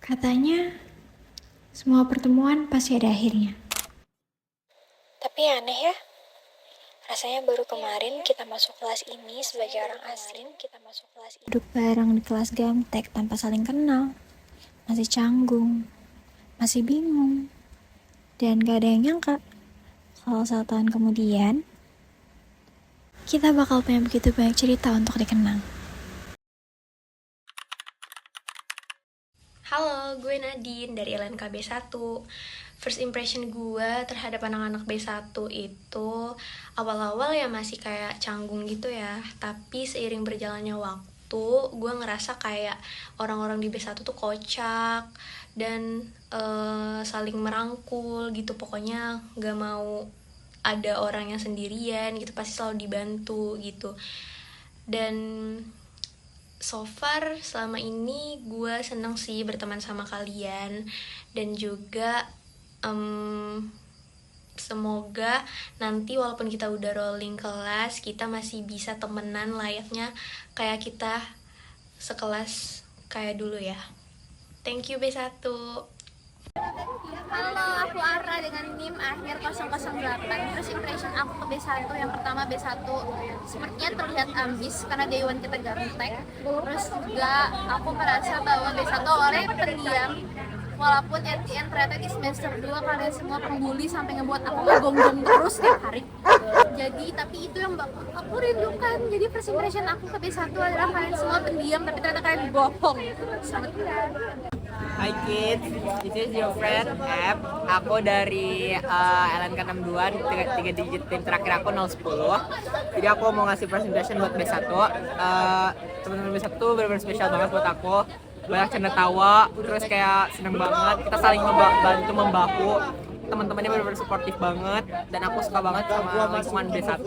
Katanya, semua pertemuan pasti ada akhirnya. Tapi aneh ya, rasanya baru kemarin kita masuk kelas ini sebagai orang asing, Duduk bareng di kelas gamtek tanpa saling kenal. Masih canggung, masih bingung. Dan gak ada yang nyangka, kalau 1 tahun kemudian, kita bakal punya begitu banyak cerita untuk dikenang. Halo, gue Nadine dari LNKB 1. First impression gue terhadap anak-anak B1 itu awal-awal ya masih kayak canggung gitu ya. Tapi seiring berjalannya waktu, gue ngerasa kayak orang-orang di B1 tuh kocak dan saling merangkul gitu. Pokoknya gak mau ada orang yang sendirian gitu, pasti selalu dibantu gitu. Dan so far selama ini gue seneng sih berteman sama kalian. Dan juga semoga nanti walaupun kita udah rolling kelas, kita masih bisa temenan layaknya kayak kita sekelas kayak dulu ya. Thank you B1. Halo, aku Ara dengan NIM akhir 008. Terus impression aku ke B1, yang pertama B1 sepertinya terlihat ambis karena day one kita gaptek. Terus juga aku merasa bahwa B1 orangnya pendiam, walaupun at the end ternyata di semester 2 kalian semua pembuli sampai ngebuat aku ngegonggong terus tiap hari. Jadi, tapi itu yang aku rindukan. Jadi first impression aku ke B1 adalah kalian semua pendiam, tapi ternyata kalian bohong. Selamat tinggal. Hi kids, this is your friend App. Aku dari LNK 62, 3 digit tim terakhir aku 010. Jadi aku mau ngasih presentation buat B1. Teman-teman B1 benar-benar spesial banget buat aku. Banyak canda tawa, terus kayak seneng banget. Kita saling bantu membahu. Teman-temannya benar-benar suportif banget, dan aku suka banget sama lingkungan B1.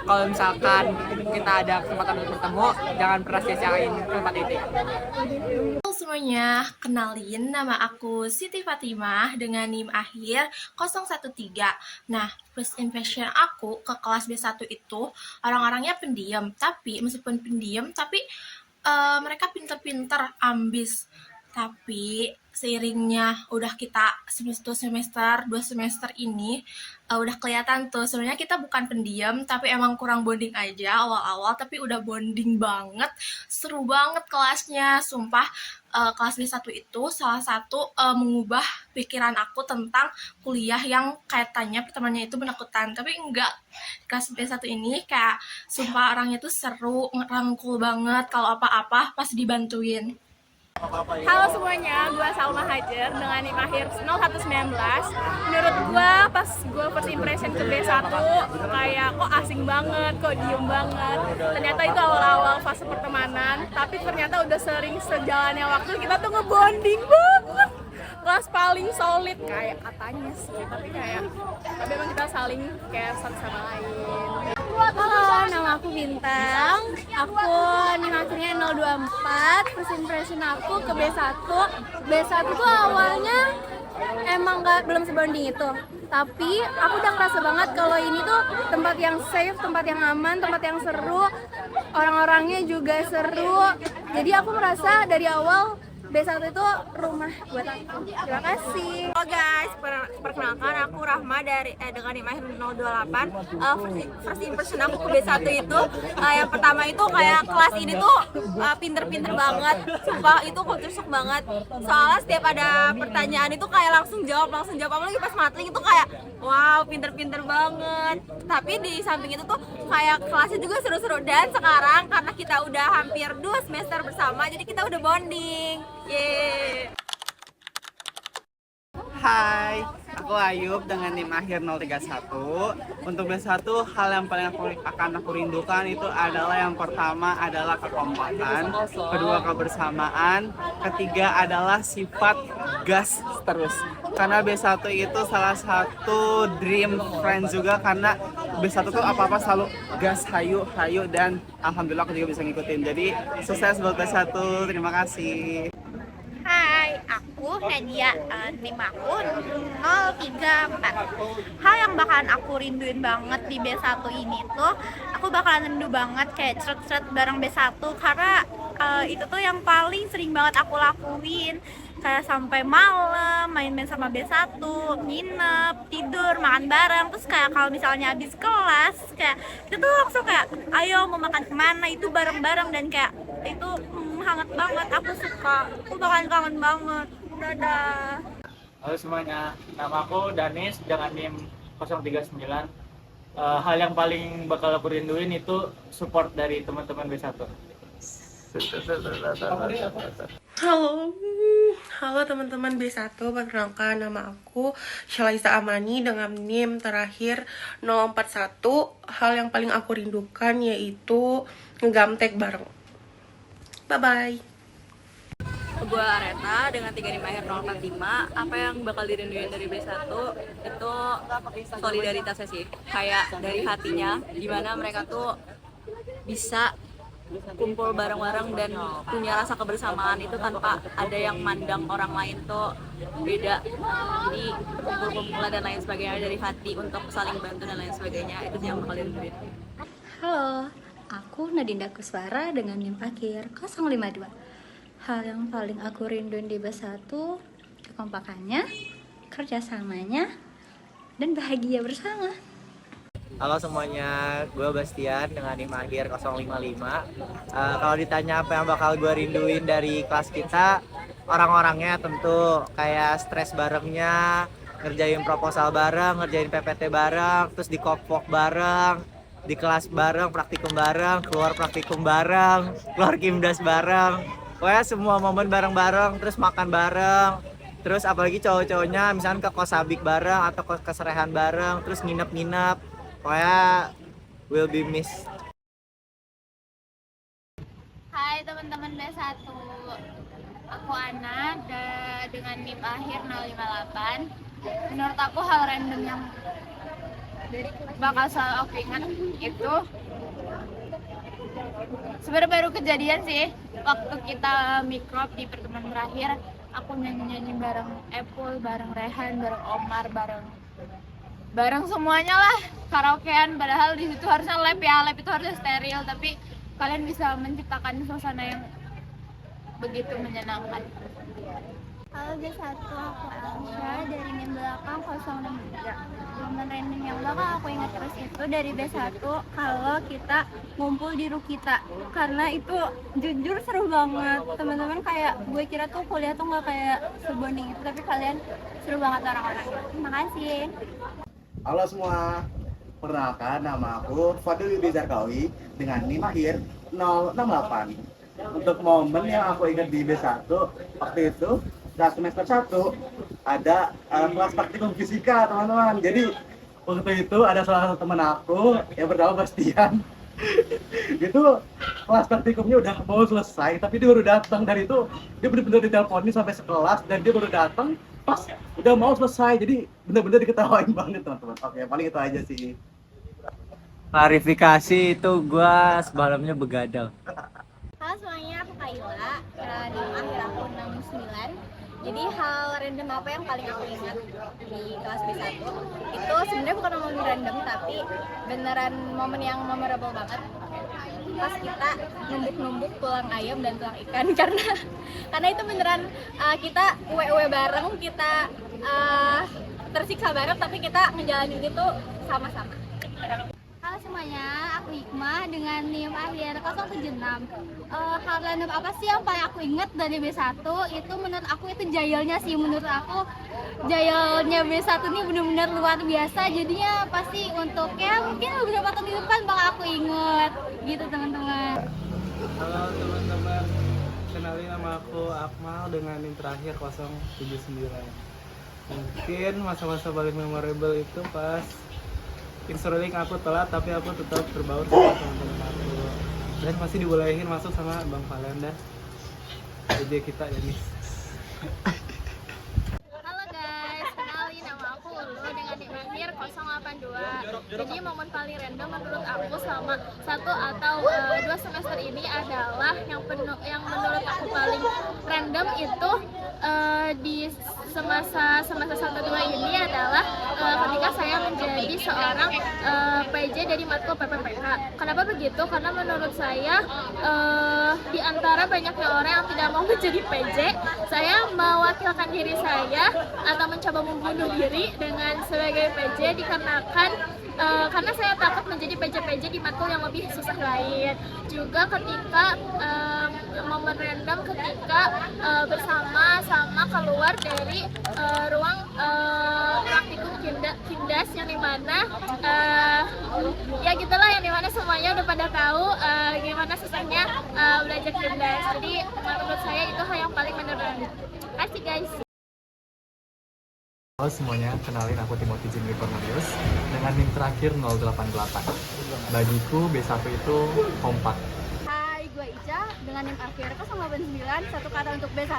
Kalau misalkan kita ada kesempatan untuk bertemu, jangan pernah sia-siain tempat itu. Halo semuanya, kenalin nama aku Siti Fatimah dengan NIM akhir 013. Nah, first impression aku ke kelas B1 itu orang-orangnya pendiam, tapi meskipun pendiam, tapi mereka pinter-pinter, ambis. Tapi seiringnya udah kita semester 2 semester ini udah kelihatan tuh sebenarnya kita bukan pendiam, tapi emang kurang bonding aja awal-awal, tapi udah bonding banget. Seru banget kelasnya, sumpah. Kelas B1 itu salah satu mengubah pikiran aku tentang kuliah yang kaitannya pertemanannya itu menakutkan, tapi enggak. Kelas B1 ini kayak sumpah orangnya tuh seru, ngerangkul banget, kalau apa-apa pasti dibantuin. Halo semuanya, gue Salma Hajar dengan NIM akhir 0119. Menurut gue pas gue first impression ke B1 kayak kok asing banget, kok diem banget. Ternyata itu awal-awal fase pertemanan, tapi ternyata udah sering sejalannya waktu kita tuh ngebonding banget. Kelas paling solid kayak katanya sih, tapi memang kita saling kayak satu sama lain. Halo, nama aku Bintang. Aku NIM akhirnya 024. First impression aku ke B1. B1 tuh awalnya emang belum sebonding itu. Tapi aku udah ngerasa banget kalau ini tuh tempat yang safe, tempat yang aman, tempat yang seru. Orang-orangnya juga seru. Jadi aku merasa dari awal B1 itu rumah buat aku. Terima kasih. Halo guys, perkenalkan aku Rahma dari dengan NIM akhir 028. First impression aku ke B1 itu yang pertama itu kayak kelas ini tuh pinter-pinter banget. Sumpah itu culture shock banget. Soalnya setiap ada pertanyaan itu kayak langsung jawab. Apalagi pas matling itu kayak wow, pinter-pinter banget. Tapi di samping itu tuh kayak kelasnya juga seru-seru, dan sekarang karena kita udah hampir 2 semester bersama, jadi kita udah bonding. Yeay. Hai, aku Ayub dengan NIM akhir 031. Untuk B1, hal yang paling akan aku rindukan itu adalah yang pertama adalah kekompakan, kedua kebersamaan, ketiga adalah sifat gas terus. Karena B1 itu salah satu dream friend juga, karena B1 tuh apa-apa selalu gas, hayu, dan alhamdulillah aku juga bisa ngikutin. Jadi sukses buat B1, terima kasih. Hai, aku Nadia, NIM aku 034. Hal yang bakalan aku rinduin banget di B1 ini tuh, aku bakalan rindu banget kayak ceret-ceret bareng B1, karena itu tuh yang paling sering banget aku lakuin. kayak sampai malam main-main sama B1, nginep, tidur, makan bareng. Terus kayak kalau misalnya habis kelas kayak kita tuh langsung kayak ayo mau makan kemana itu bareng-bareng, dan kayak itu hangat banget, aku suka, aku bakalan kangen banget. Dadah. Halo semuanya, nama aku Danis dengan NIM 039. Hal yang paling bakal aku rinduin itu support dari teman-teman B1. Halo teman-teman B1, perkenalkan nama aku Syalaisa Amani dengan NIM terakhir 041. Hal yang paling aku rindukan yaitu ngegamtek bareng. Bye-bye. Gue Areta dengan 3 NIM akhir 045. Apa yang bakal dirinduin dari B1 itu solidaritasnya sih, kayak dari hatinya, dimana mereka tuh bisa kumpul bareng-bareng dan punya rasa kebersamaan itu tanpa ada yang mandang orang lain tuh beda. Jadi kumpul-kumpulan dan lain sebagainya dari hati untuk saling bantu dan lain sebagainya, itu yang bakal dirinduin. Halo, aku Nadinda Kuswara dengan NIM akhir 052. Hal yang paling aku rinduin di B1 kekompakannya, kerjasamanya, dan bahagia bersama. Halo semuanya, gue Bastian dengan NIM akhir 055. Kalau ditanya apa yang bakal gue rinduin dari kelas kita, orang-orangnya tentu kayak stres barengnya, ngerjain proposal bareng, ngerjain PPT bareng, terus di kopok bareng, di kelas bareng, praktikum bareng, keluar praktikum bareng, keluar kimdas bareng. Pokoknya semua momen bareng-bareng, terus makan bareng, terus apalagi cowok-cowoknya misalnya ke Kosabik bareng atau ke Keserehan bareng, terus nginep-nginep. Pokoknya will be missed. Hai teman-teman B1, aku Ana dengan NIM akhir 058. Menurut aku hal random yang bakal selalu aku ingat itu sebenarnya baru kejadian sih, waktu kita mikrop di pertemuan terakhir. Aku nyanyi-nyanyi bareng Apple, bareng Rehan, bareng Omar, bareng semuanya lah, karaokean. Padahal di situ harusnya lab ya, lab itu harusnya steril, tapi kalian bisa menciptakan suasana yang begitu menyenangkan. Halo B1, aku Alsha dari NIM belakang 063. Momen random yang bakal aku ingat terus itu dari B1 kalau kita ngumpul di Rukita, karena itu jujur seru banget teman-teman. Kayak gue kira tuh kuliah tuh nggak kayak sebonding itu, tapi kalian seru banget orang-orangnya. Terima kasih. Halo semua, perkenalkan nama aku Fadil Yudi Zarkawi dengan NIM akhir 068. Untuk momen yang aku ingat di B1 waktu itu saat semester 1 ada kelas praktikum fisika teman-teman. Jadi waktu itu ada salah satu teman aku yang bernama Bastian. Itu kelas praktikumnya udah mau selesai tapi dia baru datang. Dari itu dia benar-benar diteleponin sampai sekelas dan dia baru datang pas udah mau selesai. Jadi benar-benar diketawain banget teman-teman. Oke, paling itu aja sih. Klarifikasi itu gue semalamnya begadang. Halo semuanya, aku Kayla, NIM akhir aku 69. Jadi hal random apa yang paling aku ingat di kelas B1 itu sebenarnya bukan momen random, tapi beneran momen yang memorable banget. Pas kita numbuk-numbuk tulang ayam dan tulang ikan karena itu beneran kita uwe-uwe bareng, kita tersiksa bareng, tapi kita ngejalanin itu sama-sama. Halo semuanya, aku Hikmah dengan NIM akhir 076. Hal random apa sih yang paling aku ingat dari B1? Itu menurut aku itu jailnya sih. Menurut aku jailnya B1 ini benar-benar luar biasa. Jadinya pasti untuk ya mungkin beberapa tahun di depan bakal aku inget gitu teman-teman. Halo teman-teman, kenalin nama aku Akmal dengan NIM terakhir 079. Mungkin masa-masa paling memorable itu pas instruling aku telat tapi aku tetap terbaur sama teman-teman aku, dan masih dibolehin masuk sama Bang Valenda. Jadi kita ya nih. Halo guys, kenalin nama aku Ulu dengan NIM akhir 082. Jadi momen paling random menurut aku selama 1 atau 2 semester ini adalah yang menurut aku paling random itu di semasa 1-2 ini adalah ketika saya menjadi seorang PJ dari matkul PPPK. Kenapa begitu? Karena menurut saya di antara banyaknya orang yang tidak mau menjadi PJ, saya mewakilkan diri saya atau mencoba membunuh diri dengan sebagai PJ dikarenakan karena saya takut menjadi PJ-PJ di matkul yang lebih susah lain. Juga ketika momen random ketika bersama-sama keluar dari ruang praktikum Kindas yang dimana ya gitulah, yang dimana semuanya udah pada tahu gimana susahnya belajar Kindas. Jadi menurut saya itu hal yang paling menyenangkan. Terima kasih guys. Halo semuanya, kenalin aku Timothy Jimmy Cornelius dengan NIM terakhir 088. Bagiku B1 itu kompak. Hai, gue Ica dengan NIM akhir 089. Satu kata untuk B1,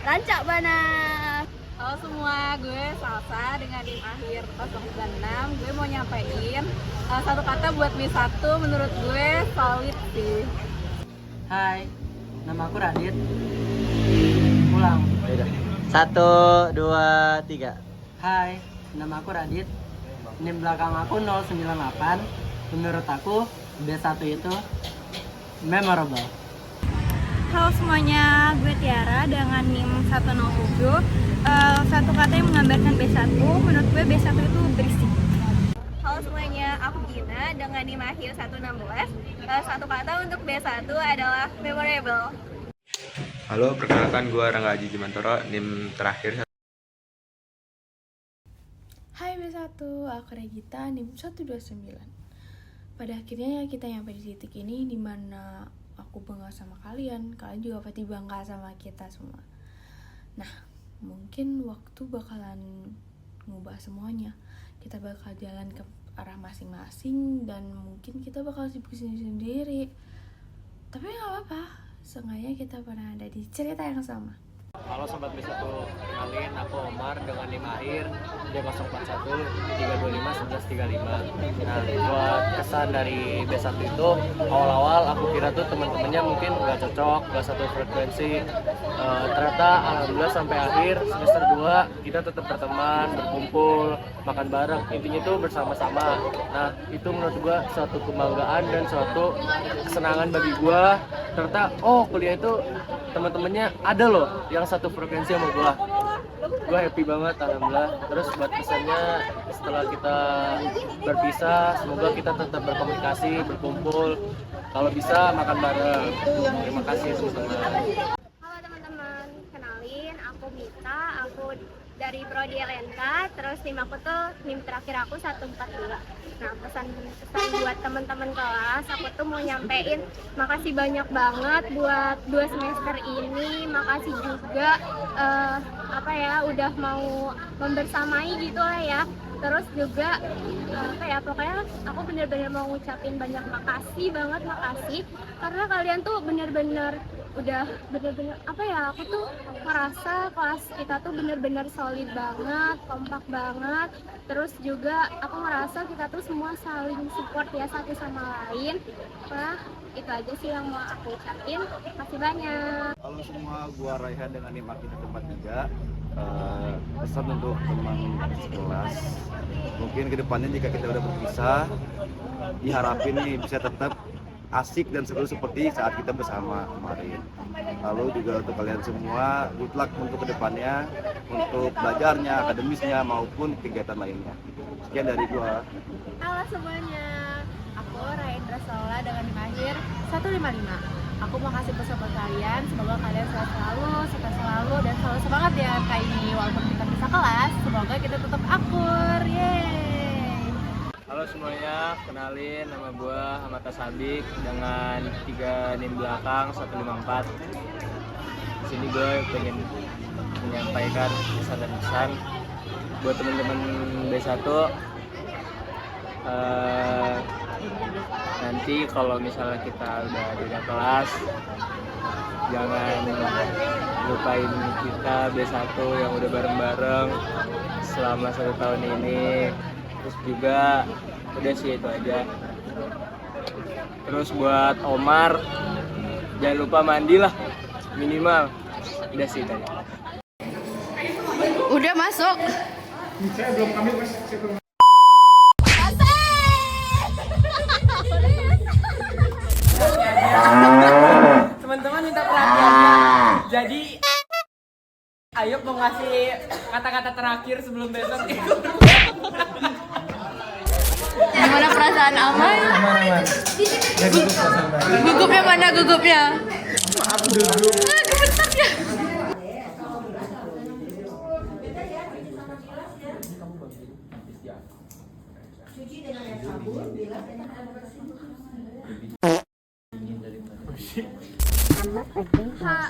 rancak bana. Halo semua, gue Salsa dengan NIM akhir 096. Gue mau nyampein satu kata buat B1, menurut gue solid sih. Hai, nama aku Radit. Ulang. 1, 2, 3. Hai, nama aku Radit. NIM belakang aku 098. Menurut aku B1 itu memorable. Halo semuanya, gue Tiara dengan NIM 107. Satu kata yang menggambarkan B1, menurut gue B1 itu berisik. Halo semuanya, aku Gina dengan NIM akhir 116. Satu kata untuk B1 adalah memorable. Halo, perkenalkan gue Rangga Aji Jimantoro, NIM terakhir. Hai B1, aku Regita, NIM 129. Pada akhirnya kita nyampe di titik ini dimana aku bangga sama kalian juga pasti bangga sama kita semua. Nah, mungkin waktu bakalan ngubah semuanya. Kita bakal jalan ke arah masing-masing dan mungkin kita bakal sibuk sendiri. Tapi gak apa-apa, seenggaknya kita pernah ada di cerita yang sama. Halo Sobat B1, kenalin aku Omar dengan NIM akhir D041 325 1135. Nah, buat kesan dari B1 itu, awal-awal aku kira tuh teman-temannya mungkin gak cocok, gak satu frekuensi. Ternyata alhamdulillah sampai akhir semester 2 kita tetap berteman, berkumpul, makan bareng, intinya itu bersama-sama. Nah, itu menurut gua suatu kebanggaan dan suatu kesenangan bagi gua. Ternyata kuliah itu teman-temannya ada loh yang satu frekuensi sama gua. Gua happy banget alhamdulillah. Terus buat pesannya, setelah kita berpisah, semoga kita tetap berkomunikasi, berkumpul, kalau bisa makan bareng. Terima kasih teman-teman. Halo teman-teman, kenalin aku Mita, aku dari Prodi LNK, terus NIM aku tuh NIM terakhir aku 142. Nah, pesan buat teman-teman kelas, aku tuh mau nyampein makasih banyak banget buat 2 semester ini. Makasih juga udah mau membersamai gitu lah ya. Terus juga pokoknya aku bener-bener mau ngucapin banyak makasih banget, makasih karena kalian tuh bener-bener udah bener-bener aku tuh merasa kelas kita tuh bener-bener solid banget, kompak banget. Terus juga aku merasa kita tuh semua saling support ya satu sama lain. Nah, itu aja sih yang mau aku ucapin. Makasih banyak. Halo semua, gua Raihan dengan NIM akhir 43. Pesan untuk teman sekelas, mungkin kedepannya jika kita udah berpisah, diharapin nih bisa tetap asik dan seru seperti saat kita bersama kemarin. Lalu juga untuk kalian semua, good luck untuk kedepannya, untuk belajarnya, akademisnya maupun kegiatan lainnya. Sekian dari gua. Halo semuanya, aku Raindra Sola dengan NIM akhir 155. Aku mau kasih pesan buat kalian, semoga kalian sehat selalu, sukses selalu, dan selalu semangat ya kayak ini. Walaupun kita bisa kelas, semoga kita tetap akur. Yeay! Halo semuanya, kenalin nama gue Hamata Sabik dengan 3 NIM belakang 154. Di sini gue pengen menyampaikan pesan dan pesan buat teman-teman B1. Nanti kalau misalnya kita udah beda kelas, jangan lupain kita B1 yang udah bareng-bareng selama 1 tahun ini. Terus juga udah sih itu aja. Terus buat Omar, jangan lupa mandi lah minimal. Udah sih tadi. Udah masuk. Saya belum kami mas. Teman-teman minta perhatiannya. Jadi Ayub mau ngasih kata-kata terakhir sebelum besok ikut. Gimana perasaan Amai? Aman. Ya gugup santai. Gugupnya mana gugupnya? Maaf dulu. Gemetar ya.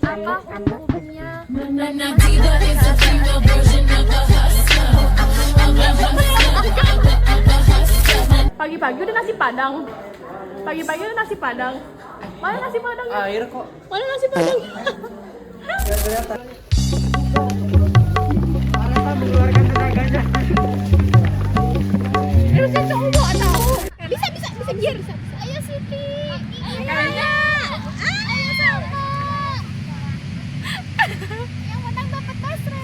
Apa hukumnya? Pagi-pagi udah nasi padang. Pagi-pagi udah nasi padang. Mana nasi padang? Air kok. Mana nasi padang? Mengeluarkan tenaganya. Harusnya cowok tahu. Bisa gier. Ayo Siti. Ayo. Ayo sama. Yang menang dapat basre.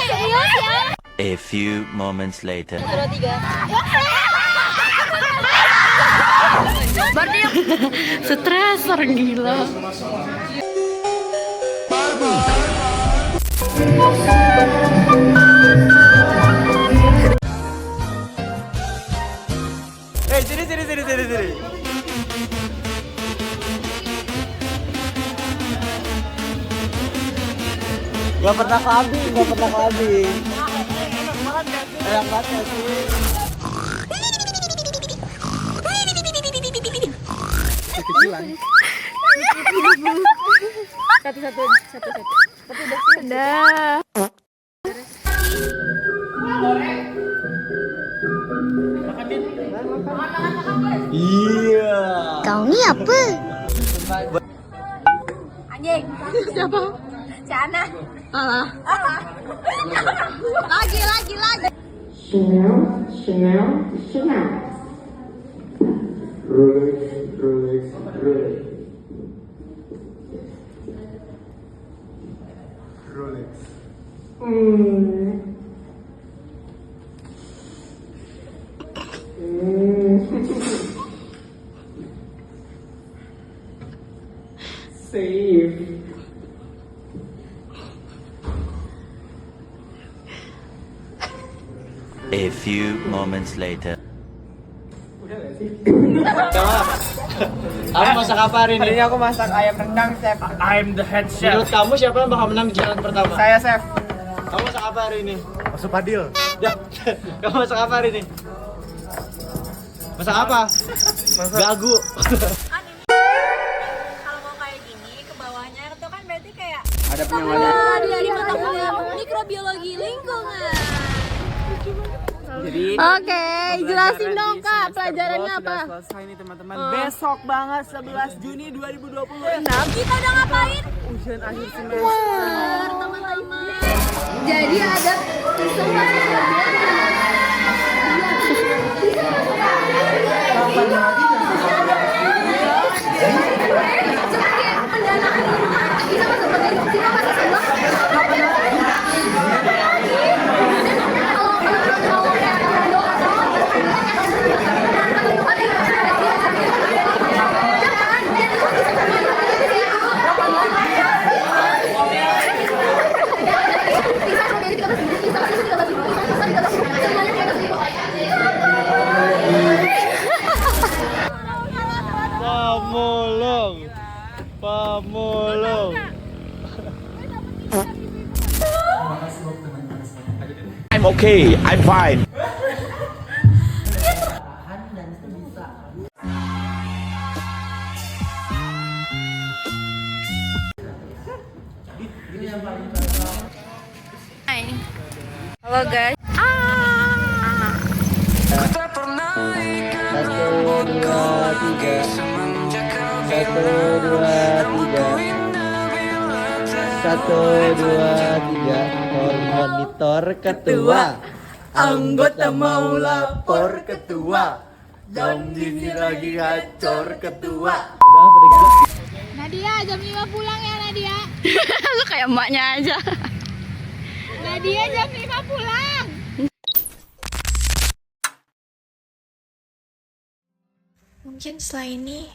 Serius ya? A few moments later. 1, 2, 3. Berarti streser gila. Sini. Gak pernah kambing. Enak banget gak sih? Kecilan. Satu. Udah. Iya. Kau ni apa? Anjing. Siapa? Cana. Alah. Lagi. Chanel. Rolex. Safe. A few moments later. Kamu masak apa hari ini? Hari ini aku masak ayam rendang, chef. I'm the head chef. Menurut kamu siapa yang bakal menang di jalan pertama? Saya, chef. Kamu masak apa hari ini? Masuk padil. Ya. Kamu masak apa hari ini? Masak apa? Gagu. Kalau mau kayak gini ke bawahnya itu kan berarti kayak Ada penyamaan. di mata kuliah mikrobiologi lingkungan. Jadi Oke, jelasin dong Kak, pelajarannya apa? Sudah selesai nih teman-teman. Besok banget 11 Juni 2026. Kita udah ngapain? Ujian akhir semester. Teman-teman. Jadi ada Pamulung. I'm okay. I'm fine. Halo guys. Satu, dua, tiga. Monitor ketua. Anggota mau lapor ketua. Jam dini lagi ngacor ketua. Udah pada gila. Nadia jam 5 pulang ya Nadia. Nadia. Lu kayak emaknya aja. Nadia jam 5 pulang. Mungkin setelah ini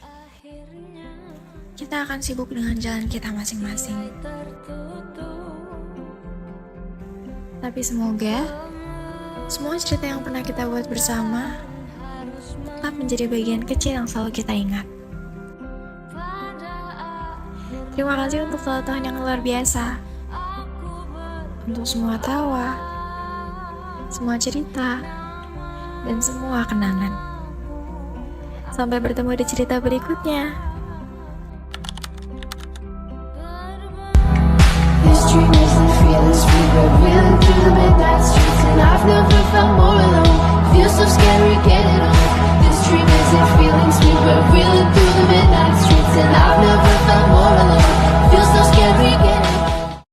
kita akan sibuk dengan jalan kita masing-masing. Tapi semoga semua cerita yang pernah kita buat bersama tetap menjadi bagian kecil yang selalu kita ingat. Terima kasih untuk tahun yang luar biasa, untuk semua tawa, semua cerita, dan semua kenangan. Sampai bertemu di cerita berikutnya. This dream isn't real, it's real, we're reeling through the midnight street.